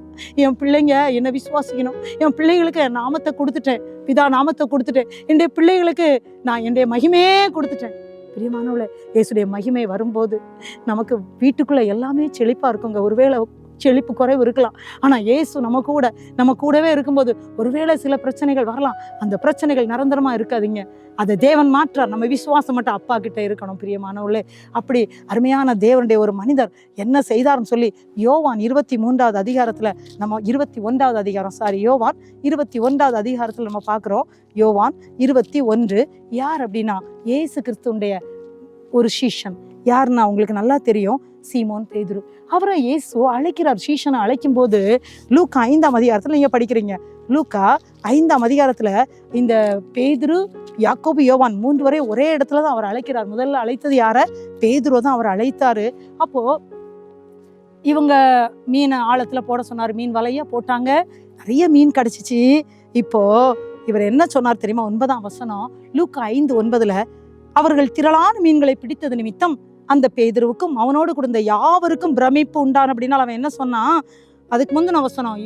என் பிள்ளைங்க என்னை விசுவாசிக்கணும், என் பிள்ளைகளுக்கு என் நாமத்தை கொடுத்துட்டேன், பிதா நாமத்தை கொடுத்துட்டேன், என்னுடைய பிள்ளைகளுக்கு நான் என்னுடைய மகிமையே கொடுத்துட்டேன். பிரியமானவளே, இயேசுடைய மகிமை வரும்போது நமக்கு வீட்டுக்குள்ள எல்லாமே செழிப்பா இருக்குங்க. ஒருவேளை செழிப்பு குறைவு இருக்கலாம், ஆனா இயேசு நம்ம கூடவே இருக்கும்போது ஒருவேளை சில பிரச்சனைகள் வரலாம், அந்த பிரச்சனைகள் நிரந்தரமா இருக்காதீங்க. அதை தேவன் மாற்றார். நம்ம விசுவாசம் மட்டும் அப்பா கிட்ட இருக்கணும். பிரியமானவர்களே, அப்படி அருமையான தேவனுடைய ஒரு மனிதர் என்ன செய்தார்னு சொல்லி யோவான் 21வது அதிகாரத்துல நம்ம 21வது அதிகாரம் யோவான் 21வது அதிகாரத்துல நம்ம பார்க்கிறோம். யோவான் 21 யார் அப்படின்னா, இயேசு கிறிஸ்துவுடைய ஒரு சீஷன். யாருன்னா உங்களுக்கு நல்லா தெரியும், சீமோன் பேதுரு. அவரை இயேசு அழைக்கிறார். சீஷனை அழைக்கும் போது லூக்கா 5ஆம் அதிகாரத்துல நீங்க படிக்கிறீங்க. லூக்கா 5ஆம் அதிகாரத்துல இந்த பேதுரு, யாக்கோபு, யோவான் 3 வரை ஒரே இடத்துல தான் அவர் அழைக்கிறார். முதல்ல அழைத்தது யார? பேதுரு தான் அவர் அழைத்தாரு. அப்போ இவங்க மீனை ஆழத்துல போட சொன்னார். மீன் வலையா போட்டாங்க, நிறைய மீன் கிடைச்சிச்சு. இப்போ இவர் என்ன சொன்னார் தெரியுமா, 9ஆம் வசனம் லூக்கா 5:9, அவர்கள் திரளான மீன்களை பிடித்தது நிமித்தம் அந்த பேதுருவுக்கும் அவனோடு கொடுத்த யாவருக்கும் பிரமிப்பு உண்டான அப்படின்னா அவன் என்ன சொன்னான், அதுக்கு முந்தின வசனம்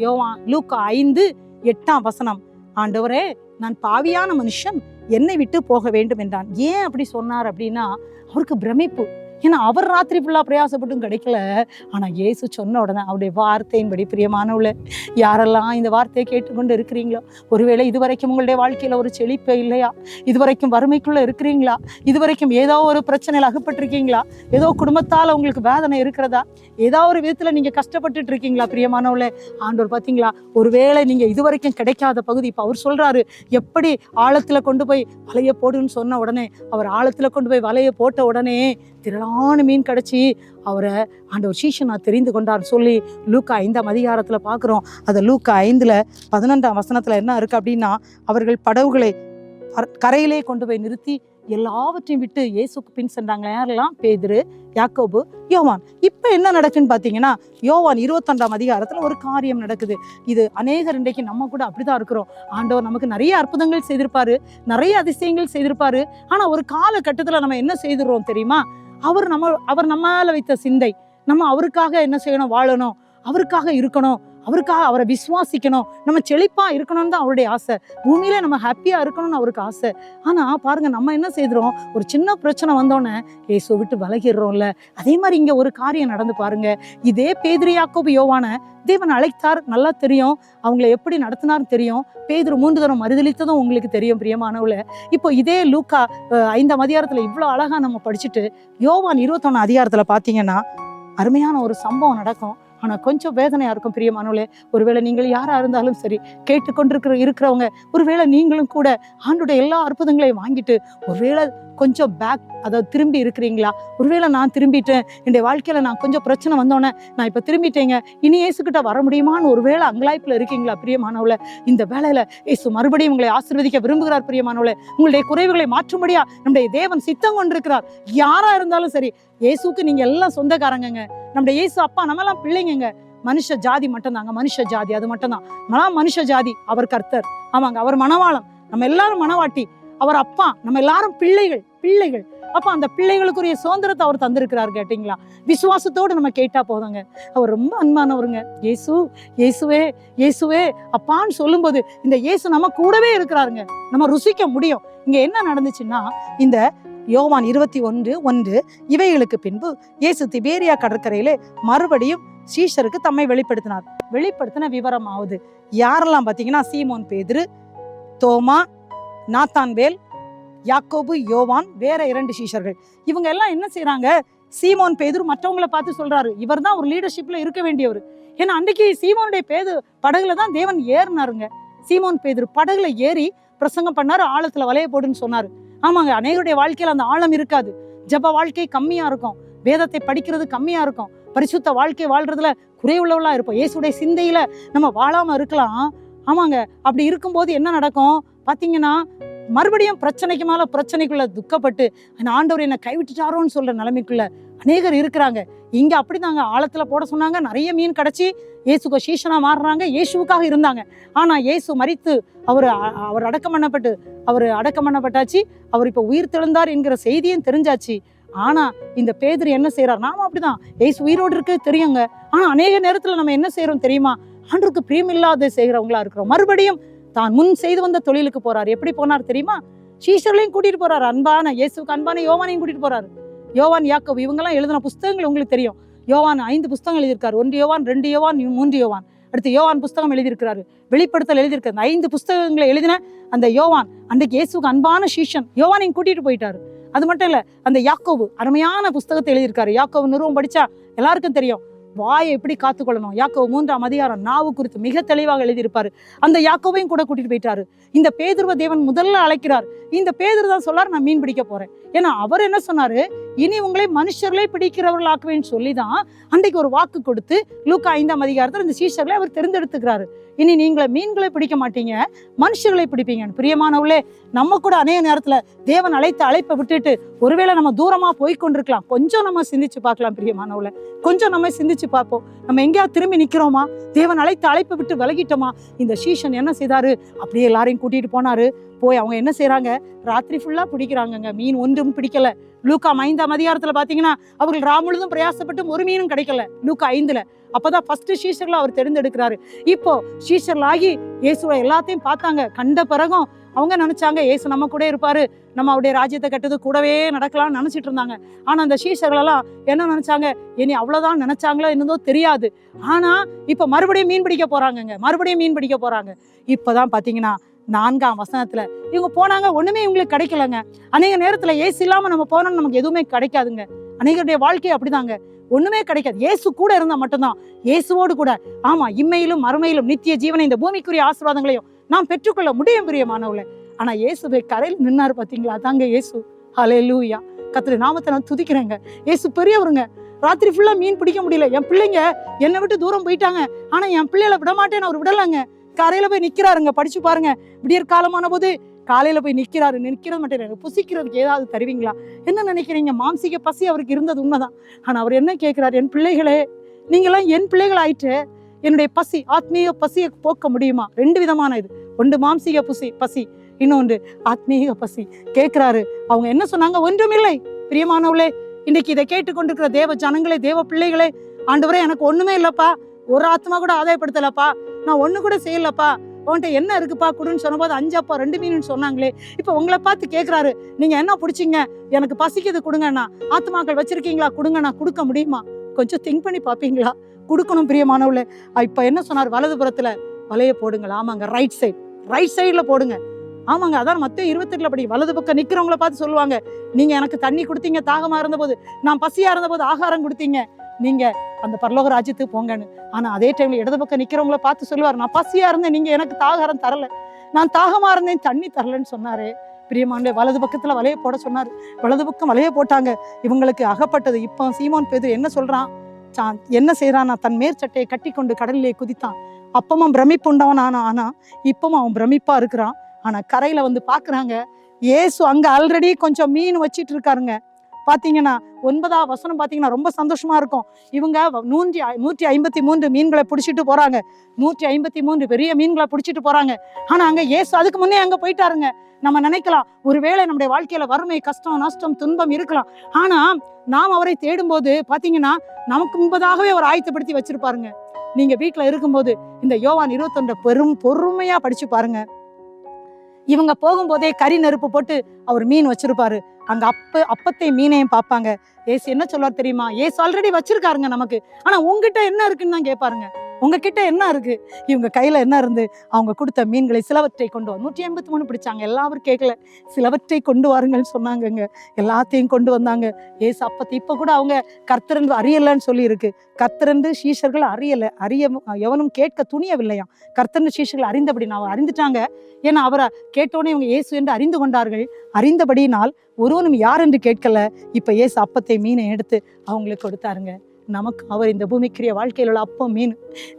லூக்கா 5:8 வசனம், ஆண்டவரே நான் பாவியான மனுஷன், என்னை விட்டு போக வேண்டும் என்றான். ஏன் அப்படி சொன்னார் அப்படின்னா, அவருக்கு பிரமிப்பு. ஏன்னா அவர் ராத்திரி ஃபுல்லாக பிரயாசப்பட்டும் கிடைக்கல. ஆனால் இயேசு சொன்ன உடனே அவருடைய வார்த்தையின்படி, பிரியமானவளே, யாரெல்லாம் இந்த வார்த்தையை கேட்டுக்கொண்டு இருக்கிறீங்களோ, ஒருவேளை இதுவரைக்கும் உங்களுடைய வாழ்க்கையில் ஒரு செழிப்பே இல்லையா, இதுவரைக்கும் வறுமைக்குள்ளே இருக்கிறீங்களா, இதுவரைக்கும் ஏதோ ஒரு பிரச்சனையில் அகப்பட்டிருக்கீங்களா, ஏதோ குடும்பத்தால் உங்களுக்கு வேதனை இருக்கிறதா, ஏதோ ஒரு விதத்தில் நீங்கள் கஷ்டப்பட்டுட்டு இருக்கீங்களா, பிரியமானவளே, ஆண்டவர் பார்த்தீங்களா, ஒருவேளை நீங்கள் இதுவரைக்கும் கிடைக்காத பகுதி இப்போ அவர் சொல்கிறாரு. எப்படி ஆழத்தில் கொண்டு போய் வலையை போடுன்னு சொன்ன உடனே அவர் ஆழத்தில் கொண்டு போய் வலையை போட்ட உடனே திரளான மீன் கிடைச்சி அவரை ஆண்டவர் சீஷனா தெரிந்து கொண்டார் சொல்லி லூக்கா 5ஆம் அதிகாரத்துல பார்க்குறோம். அதை லூக்கா 5:11 வசனத்துல என்ன இருக்கு அப்படின்னா, அவர்கள் படகுகளை கரையிலே கொண்டு போய் நிறுத்தி எல்லாவற்றையும் விட்டு இயேசுக்கு பின் சென்றாங்க. யாரெல்லாம்? பேதுரு, யாக்கோபு, யோவான். இப்ப என்ன நடக்குன்னு பாத்தீங்கன்னா, யோவான் 21ஆம் அதிகாரத்துல ஒரு காரியம் நடக்குது. இது அநேகர் இன்றைக்கு நம்ம கூட அப்படிதான் இருக்கிறோம். ஆண்டவர் நமக்கு நிறைய அற்புதங்கள் செய்திருப்பாரு, நிறைய அதிசயங்கள் செய்திருப்பாரு. ஆனா ஒரு காலகட்டத்துல நம்ம என்ன செய்திருவோம் தெரியுமா, அவர் நம்மால வைத்த சிந்தை, நம்ம அவருக்காக என்ன செய்யணும், வாழணும், அவருக்காக இருக்கணும், அவருக்காக அவரை விசுவாசிக்கணும், நம்ம செழிப்பா இருக்கணும்னு தான் அவருடைய ஆசை. பூமியில நம்ம ஹாப்பியா இருக்கணும்னு அவருக்கு ஆசை. ஆனா பாருங்க, நம்ம என்ன செய்கிறோம், ஒரு சின்ன பிரச்சனை வந்தோடனே இயேசுவை விட்டு விலகிடுறோம்ல. அதே மாதிரி இங்க ஒரு காரியம் நடந்து பாருங்க. இதே பேதுரு, யாக்கோபு, யோவான தேவன் அழைத்தார், நல்லா தெரியும். அவங்கள எப்படி நடத்தினார் தெரியும். பேதுரு 3 தரம் மறுதலித்ததும் உங்களுக்கு தெரியும் பிரியமானவள. இப்போ இதே லூக்கா 5ஆம் அதிகாரத்துல இவ்வளவு அழகா நம்ம படிச்சுட்டு யோவான் 21ஆம் அதிகாரத்துல பாத்தீங்கன்னா அருமையான ஒரு சம்பவம் நடக்கும். ஆனா கொஞ்சம் வேதனையா இருக்கும் பிரியமானவளே. ஒருவேளை நீங்கள் யாரா இருந்தாலும் சரி, இருக்கிறவங்க, ஒருவேளை நீங்களும் கூட ஆண்டுடைய எல்லா அற்புதங்களையும் வாங்கிட்டு ஒருவேளை கொஞ்சம் பேக், அதாவது திரும்பி இருக்கிறீங்களா? ஒருவேளை நான் திரும்பிட்டேன், என்னுடைய வாழ்க்கையில நான் கொஞ்சம் பிரச்சனை வந்தோன்னே நான் இப்ப திரும்பிட்டேங்க, இனி இயேசுகிட்ட வர முடியுமான்னு ஒருவேளை அங்கலாய்ப்புல இருக்கீங்களா பிரியமானவள? இந்த வேளையில இயேசு மறுபடியும் உங்களை ஆசீர்வதிக்க விரும்புகிறார் பிரியமானவள. உங்களுடைய குறைவுகளை மாற்றும்படியா நம்முடைய தேவன் சித்தம் கொண்டிருக்கிறார். யாரா இருந்தாலும் சரி, இயேசுக்கு நீங்க எல்லாம் சொந்தக்காரங்க. நம்முடைய இயேசு அப்பா, நம்ம எல்லாம் பிள்ளைங்க. மனுஷ ஜாதி மட்டும் தாங்க, மனுஷ ஜாதி அது மட்டும் தான். நம்மளாம் மனுஷ ஜாதி, அவர் கர்த்தர். ஆமாங்க, அவர் மணவாளம், நம்ம எல்லாரும் மணவாட்டி. அவர் அப்பா, நம்ம எல்லாரும் பிள்ளைகள். அப்ப அந்த பிள்ளைகளுக்குரிய சுதந்திரத்தை அவர் தந்திருக்கிறார். கேட்டீங்களா? விசுவாசத்தோடு நம்ம கேட்டா போதுங்க. அவர் ரொம்ப அன்பானவருங்க. இயேசுவே அப்பான்னு சொல்லும்போது இந்த இயேசு நம்ம கூடவே இருக்கிறாருங்க. நம்ம ருசிக்க முடியும். இங்க என்ன நடந்துச்சுன்னா, இந்த யோவான் 21:1 இவைகளுக்கு பின்பு இயேசு திபேரியா கடற்கரையிலே மறுபடியும் சீஷருக்கு தம்மை வெளிப்படுத்தின விவரமாவது யாரெல்லாம் பாத்தீங்கன்னா, சீமோன் பேதுரு, தோமா, நாத்தான்வேல், யாக்கோபு, யோவான், வேற 2 சீஷர்கள். இவங்க எல்லாம் என்ன செய்யறாங்க, சீமோன் பேதுரு மற்றவங்களை பார்த்து சொல்றாரு, இவர் தான் ஒரு லீடர்ஷிப்ல இருக்க வேண்டியவர். ஏன்னா அன்றைக்கு சீமோனுடைய படகுல தான் தேவன் ஏறினாருங்க. சீமோன் பேதுரு படகுல ஏறி பிரசங்கம் பண்ணாரு, ஆழத்துல வலைய போடுன்னு சொன்னாரு. ஆமாங்க, அநேகருடைய வாழ்க்கையில அந்த ஆழம் இருக்காது. ஜப வாழ்க்கை கம்மியா இருக்கும், வேதத்தை படிக்கிறது கம்மியா இருக்கும், பரிசுத்த வாழ்க்கை வாழ்றதுல குறைவுள்ளவளா இருப்போம். இயேசுடைய சிந்தையில நம்ம வாழாம இருக்கலாம். ஆமாங்க, அப்படி இருக்கும்போது என்ன நடக்கும் பாத்தீங்கன்னா, மறுபடியும் பிரச்சனைக்கு மேல பிரச்சனைக்குள்ள துக்கப்பட்டு ஆண்டவர் என்னை கைவிட்டுட்டாரோன்னு சொல்ற நிலைமைக்குள்ள அநேகர் இருக்கிறாங்க. இங்க அப்படிதாங்க, ஆழத்துல போட சொன்னாங்க, நிறைய மீன் கிடைச்சி இயேசுக்கு சீஷனா மாறுறாங்க, இயேசுக்காக இருந்தாங்க. ஆனா இயேசு மரித்து அவர் அடக்கம் பண்ணப்பட்டாச்சு, அவர் இப்ப உயிர் தெழுந்தார் என்கிற செய்தியும் தெரிஞ்சாச்சு. ஆனா இந்த பேதுரு என்ன செய்யறாரு, நாம அப்படிதான், இயேசு உயிரோடு இருக்கு தெரியுங்க. ஆனா அநேக நேரத்துல நம்ம என்ன செய்யறோம் தெரியுமா, ஆண்டவருக்கு பிரியமில்லாத செய்கிறவங்களா இருக்கிறோம். மறுபடியும் தான் முன் செய்து வந்த தொழிலுக்கு போறாரு. எப்படி போனார் தெரியுமா, சீஷர்களையும் கூட்டிட்டு போறாரு. இயேசுக்கு அன்பான யோவானையும் கூட்டிட்டு போறாரு. யோவான், யாக்கோபு இவங்கெல்லாம் எழுதின புஸ்தகங்கள் உங்களுக்கு தெரியும். யோவான் 5 புஸ்தகம் எழுதியிருக்காரு. 1 யோவான், 2 யோவான், 3 யோவான். அடுத்து யோவான் புஸ்தகம் எழுதியிருக்கிறாரு, வெளிப்படுத்தல் எழுதியிருக்காரு. 5 புஸ்தகங்களை எழுதின அந்த யோவான் அன்றைக்கு இயேசுக்கு அன்பான சீஷன். யோவானையும் கூட்டிட்டு போயிட்டாரு. அது மட்டும் இல்ல, அந்த யாக்கோபு அருமையான புஸ்தகத்தை எழுதியிருக்காரு. யாக்கோபு நிறுவம் படிச்சா எல்லாருக்கும் தெரியும், வாயை எப்படி காத்துக்கொள்ளணும். யாக்கோபு 3ஆம் அதிகாரம் நாவு குறித்து மிக தெளிவாக எழுதியிருப்பாரு. அந்த யாக்கோபையும் கூட கூட்டிட்டு போயிட்டாரு. இந்த பேதுருவை தேவன் முதல்ல அழைக்கிறார். இந்த பேதுரு தான் சொல்லாரு, நான் மீன் பிடிக்க போறேன். ஏன்னா அவர் என்ன சொன்னாரு, இனி உங்களை மனுஷர்களே பிடிக்கிறவர்கள் ஆக்குவேன்னு சொல்லிதான் அன்றைக்கு ஒரு வாக்கு கொடுத்து லூக்கா 5ஆம் அதிகாரத்தில் இந்த சீஷர்களை அவர் தெரிந்தெடுத்துக்கிறாரு. இனி நீங்களை மீன்களை பிடிக்க மாட்டீங்க, மனுஷர்களை பிடிப்பீங்கன்னு. பிரியமானவர்களே, நம்ம கூட அநேக நேரத்துல தேவன் அழைப்பை விட்டுட்டு ஒருவேளை நம்ம தூரமா போய் கொண்டிருக்கலாம். கொஞ்சம் நம்ம சிந்திச்சு பார்க்கலாம் பிரியமானவர்களே, கொஞ்சம் நம்ம சிந்திச்சு பார்ப்போம். நம்ம எங்கேயாவது திரும்பி நிக்கிறோமா, தேவன் அழைப்பை விட்டு விலகிட்டோமா? இந்த சீஷன் என்ன செய்தாரு, அப்படியே எல்லாரையும் கூட்டிட்டு போனாரு. போய் அவங்க என்ன செய்யறாங்க, ராத்திரி ஃபுல்லா பிடிக்கிறாங்கங்க, மீன் ஒன்றும் பிடிக்கல. லூக்கா 5ஆம் அதிகாரத்துல பாத்தீங்கன்னா, அவர்கள் முழுதும் பிரயாசப்பட்டு ஒரு மீனும் கிடைக்கல. லூக்கா 5ல அப்பதான் ஃபர்ஸ்ட் சீஷர்களை அவர் தெரிந்தெடுக்கிறாரு. இப்போ சீஷர்களாகி இயேசுவை எல்லாத்தையும் பார்த்தாங்க. கண்ட பிறகும் அவங்க நினைச்சாங்க, இயேசு நம்ம கூட இருப்பாரு, நம்ம அவருடைய ராஜ்யத்தை கட்டுறது கூடவே நடக்கலாம்னு நினைச்சிட்டு இருந்தாங்க. ஆனா அந்த சீஷர்கள் எல்லாம் என்ன நினைச்சாங்க, இனி அவ்வளவுதான் நினைச்சாங்களோ என்னதோ தெரியாது. ஆனா இப்ப மறுபடியும் மீன் பிடிக்க போறாங்க. இப்பதான் பாத்தீங்கன்னா 4ஆம் வசனத்துல இவங்க போனாங்க, ஒண்ணுமே இவங்களுக்கு கிடைக்கலங்க. அநேக நேரத்துல இயேசு இல்லாம நம்ம போனோம்னு நமக்கு எதுவுமே கிடைக்காதுங்க. அநேகருடைய வாழ்க்கை அப்படிதாங்க, ஒண்ணுமே கிடைக்காது. இயேசு கூட இருந்தா மட்டும்தான், இயேசுவோடு கூட ஆமா இம்மையிலும் மறுமையிலும் நித்திய ஜீவனை, இந்த பூமிக்குரிய ஆசீர்வாதங்களையும் நாம் பெற்றுக்கொள்ள முடியும் பிரியமானவர்களே. ஆனா இயேசுவை கரையில் நின்னாரு பாத்தீங்களா, அதாங்க இயேசு. ஹல்லேலூயா, கர்த்தருடைய நாமத்தை நான் துதிக்கிறேங்க. இயேசு பெரியவருங்க. ராத்திரி ஃபுல்லா மீன் பிடிக்க முடியல, என் பிள்ளைங்க என்னை விட்டு தூரம் போயிட்டாங்க, ஆனா என் பிள்ளைகளை விட மாட்டேன்னு அவர் விடலாங்க. கரையில போய் நிக்கிறாருங்க, படிச்சு பாருங்க. விடியற் காலமான போது காலையில போய் நிக்கிறது மட்டும் இல்லை, புசிக்கிறதுக்கு ஏதாவது தருவீங்களா? என்ன நினைக்கிறீங்க, மாம்சீக பசி அவருக்கு இருந்தது உண்மைதான். ஆனா அவர் என்ன கேட்கிறார், என் பிள்ளைகளே, நீங்களாம் என் பிள்ளைகள் ஆயிட்டு என்னுடைய பசி, ஆத்மீக பசியை போக்க முடியுமா? 2 விதமான இது, ஒன்று மாம்சீக பசி, இன்னொன்று ஆத்மீக பசி கேட்கிறாரு. அவங்க என்ன சொன்னாங்க, ஒன்றுமில்லை. பிரியமானவர்களே, இன்னைக்கு இதை கேட்டுக்கொண்டிருக்கிற தேவ ஜனங்களே, தேவ பிள்ளைகளே, ஆண்டவரே எனக்கு ஒண்ணுமே இல்லப்பா, ஒரு ஆத்மா கூட ஆதாயப்படுத்தலப்பா, நான் ஒண்ணு கூட செய்யலப்பா, உன்கிட்ட என்ன இருக்குப்பா கொடுன்னு சொன்னபோது 5 அப்பா 2 மீன் சொன்னாங்களே. இப்ப உங்களை பார்த்து கேட்கிறாரு, நீங்க என்ன பிடிச்சிங்க, எனக்கு பசிக்குது கொடுங்கண்ணா, ஆத்மாக்கள் வச்சிருக்கீங்களா கொடுங்கண்ணா. கொடுக்க முடியுமா? கொஞ்சம் திங்க் பண்ணி பார்ப்பீங்களா? கொடுக்கணும் பிரியமானவளே. இப்ப என்ன சொன்னார்? வலதுபுறத்துல வலைய போடுங்களா? ஆமாங்க, ரைட் சைட்ல போடுங்க. ஆமாங்க, அதான் மத்தேயு 28 படி வலது பக்கம் நிக்கிறவங்கள பார்த்து சொல்லுவாங்க, நீங்க எனக்கு தண்ணி கொடுத்தீங்க தாகமா இருந்த போது, நான் பசியா இருந்த போது ஆகாரம் கொடுத்தீங்க, நீங்க அந்த பரலோக ராஜ்யத்துக்கு போங்கன்னு. ஆனா அதே டைம்ல இடது பக்கம் நிக்கிறவங்கள பார்த்து சொல்லுவார், நான் பசியா இருந்தேன், நீங்க எனக்கு தாகாரம் தரல, நான் தாகமா இருந்தேன், தண்ணி தரலன்னு சொன்னாரு. பிரியமானே, வலது பக்கத்துல வலைய போட சொன்னாரு. வலது பக்கம் வலைய போட்டாங்க. இவங்களுக்கு அகப்பட்டது. இப்போ சீமோன் பேதுரு என்ன சொல்றான்? என்ன செய்யறான்? தன் மேற்சட்டையை கட்டி கொண்டு கடலிலே குதித்தான். அப்பமும் பிரமிப்பு உண்டவன் ஆனா இப்பவும் அவன் பிரமிப்பா இருக்கிறான். ஆனா கரையில வந்து பாக்குறாங்க, இயேசு அங்க ஆல்ரெடி கொஞ்சம் மீன் வச்சிட்டு இருக்காருங்க. பாத்தீங்கன்னா 9ஆம் வசனம் பாத்தீங்கன்னா ரொம்ப சந்தோஷமா இருக்கும். இவங்க 153 மீன்களை பிடிச்சிட்டு போறாங்க. 153 பெரிய மீன்களை பிடிச்சிட்டு போறாங்க. ஆனா அங்க இயேசு அதுக்கு முன்னே அங்க போயிட்டாருங்க. நம்ம நினைக்கலாம், ஒருவேளை நம்முடைய வாழ்க்கையில வறுமை, கஷ்டம், நஷ்டம், துன்பம் இருக்கலாம். ஆனா நாம் அவரை தேடும் போது பாத்தீங்கன்னா நமக்கு முன்பதாகவே அவர் ஆயத்தப்படுத்தி வச்சிருப்பாருங்க. நீங்க வீட்டுல இருக்கும்போது இந்த யோவான் 21 பொறுமையா படிச்சு பாருங்க. இவங்க போகும்போதே கறி நெருப்பு போட்டு அவர் மீன் வச்சிருப்பாரு. அங்க அப்பத்தை மீனையும் பார்ப்பாங்க. ஏசு என்ன சொல்வார் தெரியுமா? ஏசு ஆல்ரெடி வச்சிருக்காருங்க நமக்கு. ஆனா உங்ககிட்ட என்ன இருக்குன்னு தான் கேட்பாருங்க. உங்ககிட்ட என்ன இருக்கு? இவங்க கையில என்ன இருந்து அவங்க கொடுத்த மீன்களை சிலவற்றை கொண்டு வா. 153 பிடிச்சாங்க, எல்லாரும் கேட்கல. சிலவற்றை கொண்டு வாருங்கன்னு சொன்னாங்கங்க. எல்லாத்தையும் கொண்டு வந்தாங்க. ஏசு அப்பத்தை இப்ப கூட அவங்க கர்த்தரென்று அறியலன்னு சொல்லி இருக்கு. கர்த்தரென்று சீஷர்கள் அறிய எவனும் கேட்க துணியவில்லையாம். கர்த்தரென்று சீஷர்கள் அறிந்தபடி நான் அறிந்துட்டாங்க. ஏன்னா அவரை கேட்டோன்னே இவங்க இயேசு என்று அறிந்து கொண்டார்கள். அறிந்தபடியினால் ஒருவனும் யார் என்று கேட்கல. இப்ப இயேசு அப்பத்தை மீனை எடுத்து அவங்களுக்கு கொடுத்தாருங்க. நமக்கு அவர் இந்த பூமிக்குரிய வாழ்க்கையில் உள்ள அப்பம் மீன்.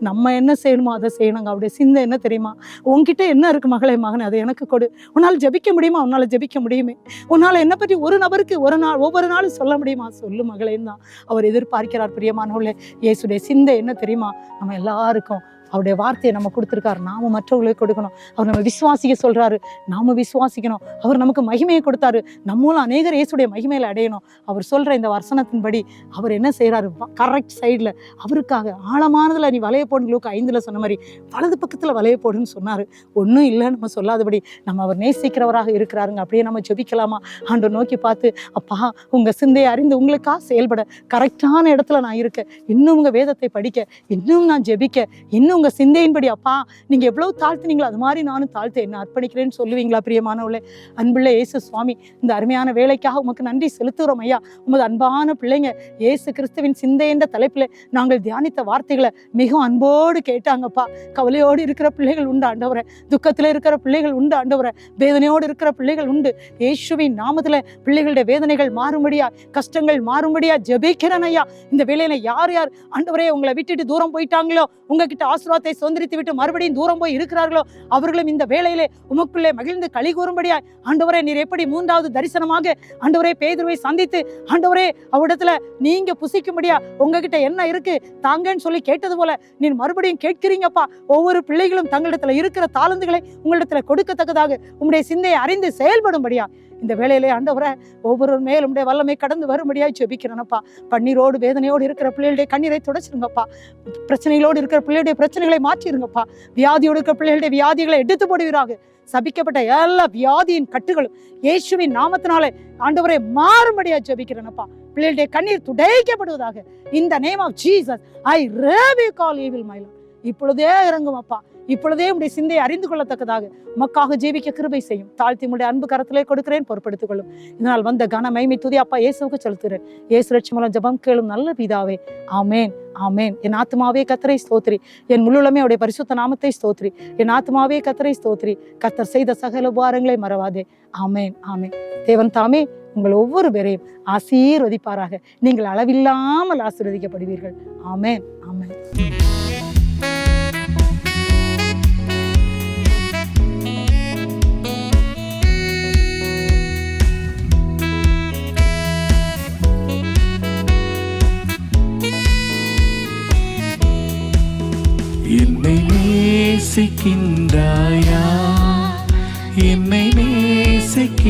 நம்ம என்ன செய்யணுமோ அதை செய்யணுங்க. அவருடைய சிந்தை என்ன தெரியுமா? உன்கிட்ட என்ன இருக்கு மகளே, மகனே, அதை எனக்கு கொடு. உன்னால் ஜெபிக்க முடியுமா? உன்னால ஜெபிக்க முடியுமே. உன்னால என்ன பற்றி ஒரு நபருக்கு ஒவ்வொரு நாளும் சொல்ல முடியுமா? சொல்லு மகளேன்னு தான் அவர் எதிர்பார்க்கிறார். பிரியமானவர்களே, இயேசுடைய சிந்தை என்ன தெரியுமா? நம்ம எல்லாருக்கும் அவருடைய வார்த்தையை நம்ம கொடுத்துருக்காரு. நாம மற்றவங்களுக்கு கொடுக்கணும். அவர் நம்ம விசுவாசிக்க சொல்றாரு, நாம விசுவாசிக்கணும். அவர் நமக்கு மகிமையை கொடுத்தாரு, நம்மளும் அநேகர் இயேசுடைய மகிமையில அடையணும். அவர் சொல்ற இந்த வசனத்தின்படி அவர் என்ன செய்யறாரு? கரெக்ட் சைட்ல அவருக்காக ஆழமானதுல நீ வலைய போடு. லூக்கா 5 சொன்ன மாதிரி வலது பக்கத்துல வலைய போடுன்னு சொன்னாரு. ஒன்றும் இல்லை நம்ம சொல்லாதபடி நம்ம அவர் நேசிக்கிறவராக இருக்கிறாருங்க. அப்படியே நம்ம ஜெபிக்கலாமா? ஆண்டவர் நோக்கி பார்த்து, அப்பா உங்க சிந்தையை அறிந்து உங்களுக்காக செயல்பட கரெக்டான இடத்துல நான் இருக்கேன். இன்னும் உங்க வேதத்தை படிக்க, இன்னும் நான் ஜெபிக்க, இன்னும் உங்க சிந்தையின்படி அப்பா நீங்க எவ்வளவு தாழ்த்துனீங்களோ அது மாதிரி நானும் தாழ்த்து என்ன அர்ப்பணிக்கிறேன்னு சொல்லுவீங்களா? பிரியமானவர்களே, அன்புள்ள இயேசு சுவாமி, இந்த அருமையான வேலைக்காக உமக்கு நன்றி செலுத்துகிறோம் ஐயா. உமது அன்பான பிள்ளைங்க இயேசு கிறிஸ்துவின் சிந்தை என்ற தலைப்பில் நாங்கள் தியானித்த வார்த்தைகளை மிகவும் அன்போடு கேட்டாங்கப்பா. கவலையோடு இருக்கிற பிள்ளைகள் உண்டு ஆண்டவரே, துக்கத்தில் இருக்கிற பிள்ளைகள் உண்டு ஆண்டவரே, வேதனையோடு இருக்கிற பிள்ளைகள் உண்டு. இயேசுவின் நாமத்துல பிள்ளைகளுடைய வேதனைகள் மாறும்படியா, கஷ்டங்கள் மாறும்படியா ஜெபிக்கிறேன் ஐயா. இந்த வேலையில யார் யார் ஆண்டவரே உங்களை விட்டுட்டு தூரம் போயிட்டாங்களோ, உங்ககிட்ட ஆசீர்வாதத்தை சுதந்திரித்து விட்டு மறுபடியும் தூரம் போய் இருக்கிறார்களோ, அவர்களும் இந்த வேளையிலே உமக்குள்ளே மகிழ்ந்து களி கூறும்படியாய் ஆண்டவரே, நீர் எப்படி 3வது தரிசனமாக ஆண்டவரே பேதுருவை சந்தித்து ஆண்டவரே அவரிடத்துல நீங்க புசிக்கும்படியா உங்ககிட்ட என்ன இருக்கு தாங்கன்னு சொல்லி கேட்டது போல நீர் மறுபடியும் கேட்கிறீங்கப்பா. ஒவ்வொரு பிள்ளைகளும் தங்களிடத்துல இருக்கிற தாளந்துகளை உங்களிடத்துல கொடுக்கத்தக்கதாக உங்களுடைய சிந்தையை அறிந்து செயல்படும்படியா இந்த வேளையிலே ஆண்டவரே ஒவ்வொரு மேலும் உடைய வல்லமை கடந்து வரும்படியாய் ஜெபிக்கிறேனப்பா. பன்னீரோடு வேதனையோடு இருக்கிற பிள்ளைகளுடைய கண்ணீரை துடைச்சிருங்கப்பா. பிரச்சனைகளோடு இருக்கிற பிள்ளைகளுடைய பிரச்சனைகளை மாற்றிருங்கப்பா. வியாதியோடு இருக்கிற பிள்ளைகளுடைய வியாதிகளை எடுத்து போடுவீராக. சபிக்கப்பட்ட எல்லா வியாதியின் கட்டுகளும் இயேசுவின் நாமத்தினாலே ஆண்டவரே மாறும்படியா ஜெபிக்கிறேனப்பா. பிள்ளைகளுடைய கண்ணீர் துடைக்கப்படுவதாக. இந்த name of Jesus I rebuke all evil my lord. இப்பொழுதே இறங்கும் அப்பா. இப்பொழுதே உடைய சிந்தையை அறிந்து கொள்ளத்தக்கதாக உமக்காக ஜீவிக்க கிருபை செய்யும். தாழ்த்தி உடைய அன்பு கரத்திலே கொடுக்கிறேன், பொறுப்படுத்திக் கொள்ளும். இதனால் வந்த கன மகிமை துதி அப்பா இயேசுவுக்கு செலுத்துகிறேன். இயேசு ரட்சணை மூலம் ஜெபம் கேளும் நல்ல பிதாவே, ஆமேன் ஆமேன். என் ஆத்துமாவே கர்த்தரை ஸ்தோத்திரி, என் முழுமே அவருடைய பரிசுத்த நாமத்தை ஸ்தோத்திரி. என் ஆத்துமாவே கர்த்தரை ஸ்தோத்திரி, கர்த்தர் செய்த சகல உபகாரங்களை மறவாதே. ஆமேன் ஆமேன். தேவன் தாமே உங்கள் ஒவ்வொரு பேரையும் ஆசீர்வதிப்பாராக. நீங்கள் அளவில்லாமல் ஆசீர்வதிக்கப்படுவீர்கள். ஆமேன் ஆமேன். என்னை நேசிக்கின்றாயா, என்னை நேசிக்கின்றாயா.